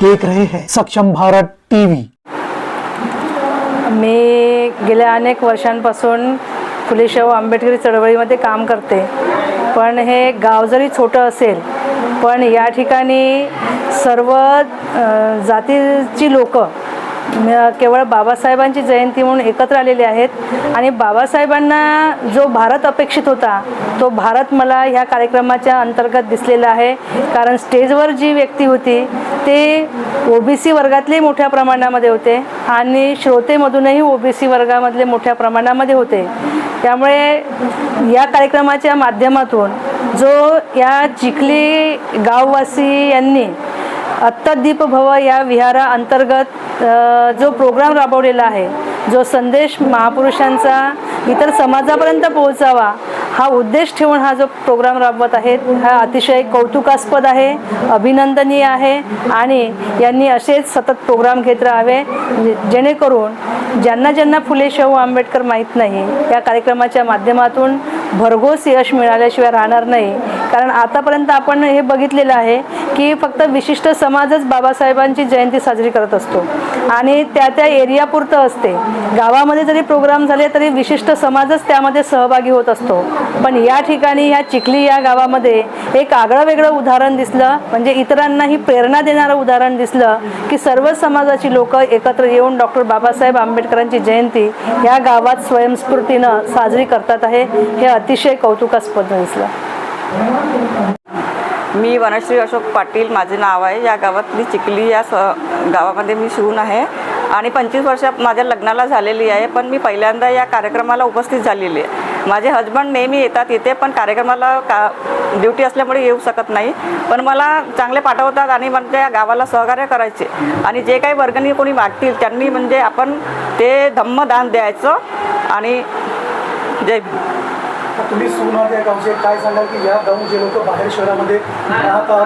देख रहे हैं सक्षम भारत टीव्ही। मी गेल्या अनेक वर्षांपासून फुले शाहू आंबेडकरी चळवळीमध्ये काम करते, पण हे गाव जरी छोटं असेल पण या ठिकाणी सर्व जातीची लोक केवळ बाबासाहेबांची जयंती म्हणून एकत्र आलेले आहेत आणि बाबासाहेबांना जो भारत अपेक्षित होता तो भारत मला ह्या कार्यक्रमाच्या अंतर्गत दिसलेला आहे। कारण स्टेजवर जी व्यक्ती होती ते ओबीसी वर्गातले मोठ्या प्रमाणामध्ये होते आणि श्रोतेमधूनही ओबीसी वर्गामधले मोठ्या प्रमाणामध्ये होते। त्यामुळे या कार्यक्रमाच्या माध्यमातून जो या चिखली गाववासी यांनी अत्तदीप भव या विहारा अंतर्गत जो प्रोग्राम राबवलेला आहे, जो संदेश महापुरुषांचा इतर समाजापर्यंत पोहोचावा हा उद्देश ठेवून हा जो प्रोग्राम राबवत आहेत हा अतिशय कौतुकास्पद आहे, अभिनंदनीय आहे आणि यांनी असेच सतत प्रोग्राम घेत राहावे जेणेकरून ज्यांना फुले शाहू आंबेडकर माहीत नाही या कार्यक्रमाच्या माध्यमातून भरघोस यश मिळाल्याशिवाय राहणार नाही। कारण आतापर्यंत आपण हे बघितलेलं आहे की फक्त विशिष्ट समाजच बाबासाहेबांची जयंती साजरी करत असतो आणि त्या एरियापुरतं असते। गावामध्ये जरी प्रोग्राम झाले तरी विशिष्ट समाजच त्यामध्ये सहभागी होत असतो, पण या ठिकाणी ह्या चिखली या गावामध्ये एक आगळं वेगळं उदाहरण दिसलं, म्हणजे इतरांनाही प्रेरणा देणारं उदाहरण दिसलं की सर्व समाजाची लोक एकत्र येऊन डॉक्टर बाबासाहेब आंबेडकरांची जयंती या गावात स्वयंस्फूर्तीनं साजरी करतात आहे। हे अतिशय कौतुकास्पद दिसलं। मी वनश्री अशोक पाटील माझे नाव आहे। या गावातली चिखली या गावामध्ये मी शिवून आहे आणि 25 वर्ष माझ्या लग्नाला झालेली आहे, पण मी पहिल्यांदा या कार्यक्रमाला उपस्थित झालेली आहे। माझे हजबंड नेहमी येतात इथे, पण कार्यक्रमाला ड्युटी असल्यामुळे येऊ शकत नाही, पण मला चांगले पाठवतात आणि म्हणजे या गावाला सहकार्य करायचे आणि जे काही वर्गणी कोणी मागतील त्यांनी म्हणजे आपण ते धम्मदान द्यायचं। आणि जय तुम्ही सुना त्या गावचे काय सांगाल की या गावून जे लोक बाहेर शहरामध्ये राहतात,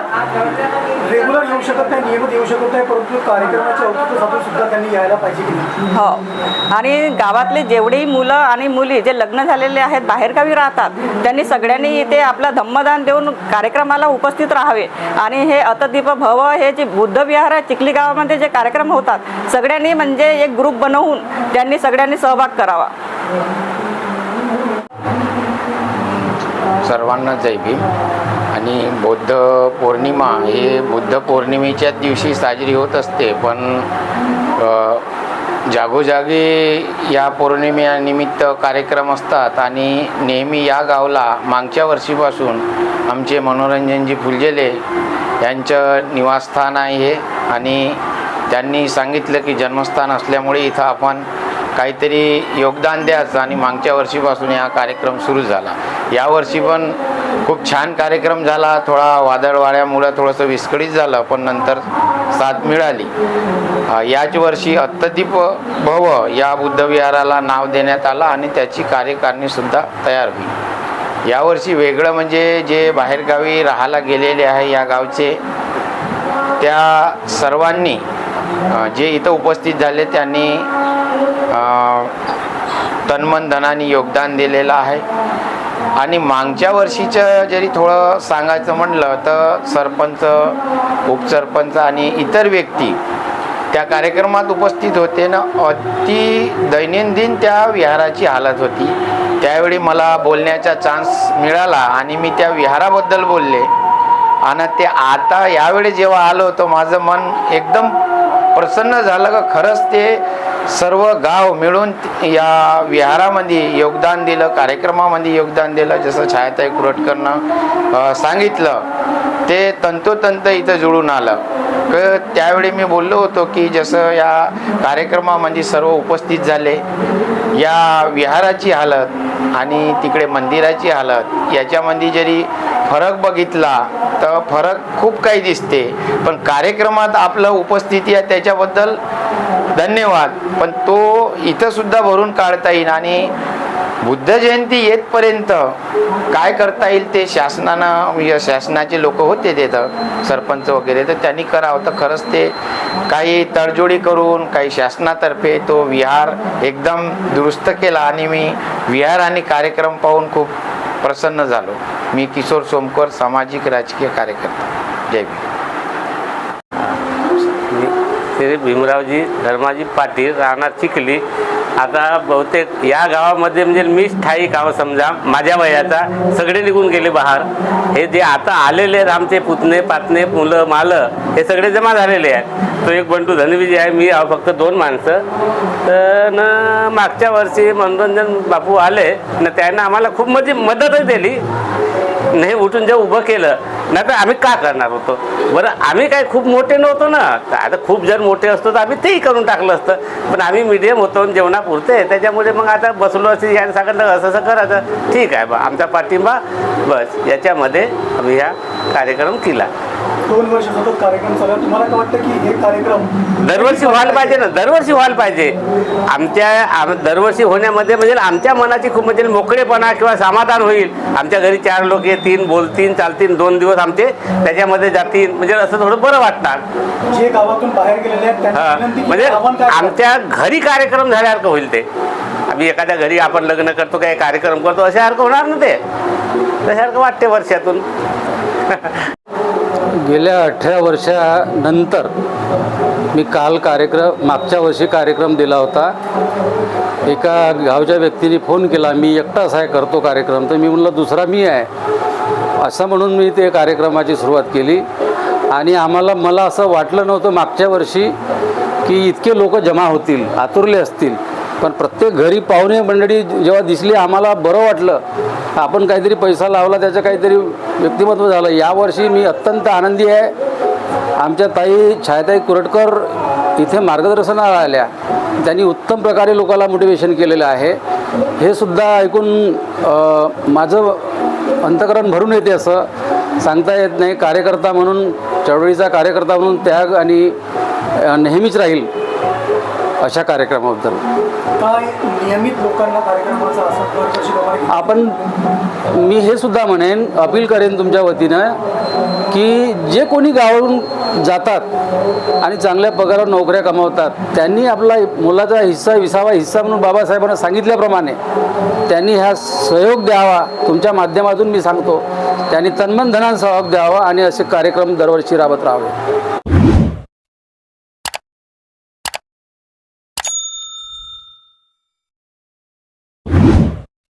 रेग्युलर येऊ शकत नाही, नियमित येऊ शकत नाही, परंतु कार्यक्रमाच्या औचित्यासाठी सुद्धा त्यांनी यायला पाहिजे की नाही? हो, आणि गावातले जेवढेही मुलं आणि मुली जे लग्न झालेले आहेत बाहेरगावी राहतात त्यांनी सगळ्यांनी इथे आपला धम्मदान देऊन कार्यक्रमाला उपस्थित राहावे आणि हे अतदीप भव हे जे बुद्ध विहार चिखली गावामध्ये जे कार्यक्रम होतात सगळ्यांनी म्हणजे एक ग्रुप बनवून त्यांनी सगळ्यांनी सहभाग करावा। सर्वांना जय भीम। आणि बौद्ध पौर्णिमा हे बुद्ध पौर्णिमेच्याच दिवशी साजरी होत असते, पण जागोजागी या पौर्णिमेनिमित्त कार्यक्रम असतात आणि नेहमी या गावला मागच्या वर्षीपासून आमचे मनोरंजनजी फुलझेले यांचं निवासस्थान आहे आणि त्यांनी सांगितलं की जन्मस्थान असल्यामुळे इथं आपण काहीतरी योगदान द्यायचं आणि मागच्या वर्षीपासून हा कार्यक्रम सुरू झाला। यावर्षी पण खूप छान कार्यक्रम झाला, थोडा वादळ वाऱ्यामुळं थोडंसं विस्कळीत झालं, पण नंतर साथ मिळाली। याच वर्षी अत्तदीप भव या बुद्ध विहाराला नाव देण्यात आलं आणि त्याची कार्यकारिणीसुद्धा तयार होईल। यावर्षी वेगळं म्हणजे जे बाहेरगावी राहायला गेलेले आहे या गावचे त्या सर्वांनी जे इथं उपस्थित झाले त्यांनी तन्मन धनाने योगदान दिलेलं आहे। आणि मागच्या वर्षीचं जरी थोडं सांगायचं म्हटलं तर सरपंच, उपसरपंच आणि इतर व्यक्ती त्या कार्यक्रमात उपस्थित होते ना, अति दैनंदिन त्या विहाराची हालत होती। त्यावेळी मला बोलण्याचा चान्स मिळाला आणि मी त्या विहाराबद्दल बोलले आणि ते आता यावेळी जेव्हा आलो होतं माझं मन एकदम प्रसन्न झालं का खरंच ते सर्व गाव मिळून या विहारामध्ये योगदान दिलं, कार्यक्रमामध्ये योगदान दिलं। जसं छायाताई कुरटकरनं सांगितलं ते तंतोतंत इथं जुळून आलं। त्यावेळी मी बोललो होतो की जसं या कार्यक्रमामध्ये सर्व उपस्थित झाले, या विहाराची हालत आणि तिकडे मंदिराची हालत याच्यामध्ये जरी फरक बघितला तर फरक खूप काही दिसते, पण कार्यक्रमात आपलं उपस्थिती आहे त्याच्याबद्दल धन्यवाद। पण तो इथं सुद्धा भरून काढता येईल आणि बुद्ध जयंती येतपर्यंत काय करता येईल ते शासनाचे लोक होते तिथं सरपंच वगैरे, तर त्यांनी करावं तर खरंच ते काही तडजोडी करून काही शासनातर्फे तो विहार एकदम दुरुस्त केला आणि मी विहार आणि कार्यक्रम पाहून खूप प्रसन्न झालो। मी किशोर सोमकर, सामाजिक राजकीय कार्यकर्ता। जय भीम। श्री भीमरावजी धर्माजी पाटील राहणार चिखली. आता बहुतेक या गावामध्ये म्हणजे मी ठाईक आहो, समजा माझ्या वयाचा सगळे निघून गेले बाहेर. हे जे आता आलेले आहेत आमचे पुतणे पातणे मुलं मालं हे सगळे जमा झालेले आहेत. तो एक बंटू धनविजय आहे, मी आहो फक्त 2 माणसं. तर न मागच्या वर्षी मनोरंजन बापू आले न त्यानं आम्हाला खूप म्हणजे मदतच दिली. नाही उठून जे उभं केलं नाही तर आम्ही का करणार होतो बरं. आम्ही काय खूप मोठे नव्हतो ना. आता खूप जर मोठे असतो तर आम्ही तेही करून टाकलं असतं, पण आम्ही मीडियम होतो जेवणापुरते. त्याच्यामुळे मग आता बसलो असे याने सांगितलं असं असं करायचं. ठीक आहे बा आमचा पाठिंबा, बस याच्यामध्ये आम्ही हा कार्यक्रम केला. 2 वर्ष सतत कार्यक्रम चालला. तुम्हाला काय वाटतं की हे कार्यक्रम दरवर्षी व्हायला पाहिजे ना, दरवर्षी व्हायला पाहिजे. दरवर्षी होण्यामध्ये म्हणजे आमच्या मनाची खूप म्हणजे मोकळेपणा किंवा समाधान होईल. आमच्या घरी 4 लोक येतील, बोलतील, चालतील, 2 दिवस आमचे त्याच्यामध्ये जातील, म्हणजे असं थोडं बरं वाटणार. जे गावातून बाहेर गेलेले आहेत त्यांना विनंती की म्हणजे आव्हान काय कराल? आमच्या घरी कार्यक्रम झाल्यासारखं होईल ते. आम्ही एखाद्या घरी आपण लग्न करतो काय कार्यक्रम करतो अशासारखं होणार ना ते. तशासारखं वाटते वर्षातून. गेल्या 18 वर्षानंतर मी काल मागच्या वर्षी कार्यक्रम दिला होता. एका गावच्या व्यक्तीने फोन केला, मी एकटाच आहे करतो कार्यक्रम. तर मी म्हणलं दुसरा मी आहे असं म्हणून मी ते कार्यक्रमाची सुरुवात केली. आणि मला असं वाटलं नव्हतं मागच्या वर्षी की इतके लोक जमा होतील, आतुरले असतील. पण प्रत्येक घरी पाहुणे मंडळी जेव्हा दिसली आम्हाला बरं वाटलं. आपण काहीतरी पैसा लावला त्याचं काहीतरी व्यक्तिमत्व झालं. यावर्षी मी अत्यंत आनंदी आहे. आमच्या ताई छायाताई कुरटकर इथे मार्गदर्शनाला आल्या. त्यांनी उत्तम प्रकारे लोकांना मोटिवेशन केलेलं आहे. हे सुद्धा ऐकून माझं अंतःकरण भरून येते, असं सांगता येत नाही. कार्यकर्ता म्हणून, चळवळीचा कार्यकर्ता म्हणून त्याग आणि नेहमीच राहील अशा कार्यक्रमाबद्दल. काय नियमित लोकांना कार्यक्रमाचा असा दरवर्षी मी हे सुद्धा म्हणेन, अपील करेन तुमच्या वतीनं की जे कोणी गावावरून जातात आणि चांगल्या पगारावर नोकऱ्या कमावतात त्यांनी आपला मुलाचा हिस्सा, 20वा हिस्सा म्हणून बाबासाहेबांना सांगितल्याप्रमाणे त्यांनी ह्या सहयोग द्यावा. तुमच्या माध्यमातून मी सांगतो, त्यांनी तन्मन धनान सहयोग द्यावा आणि असे कार्यक्रम दरवर्षी राबत राहावे.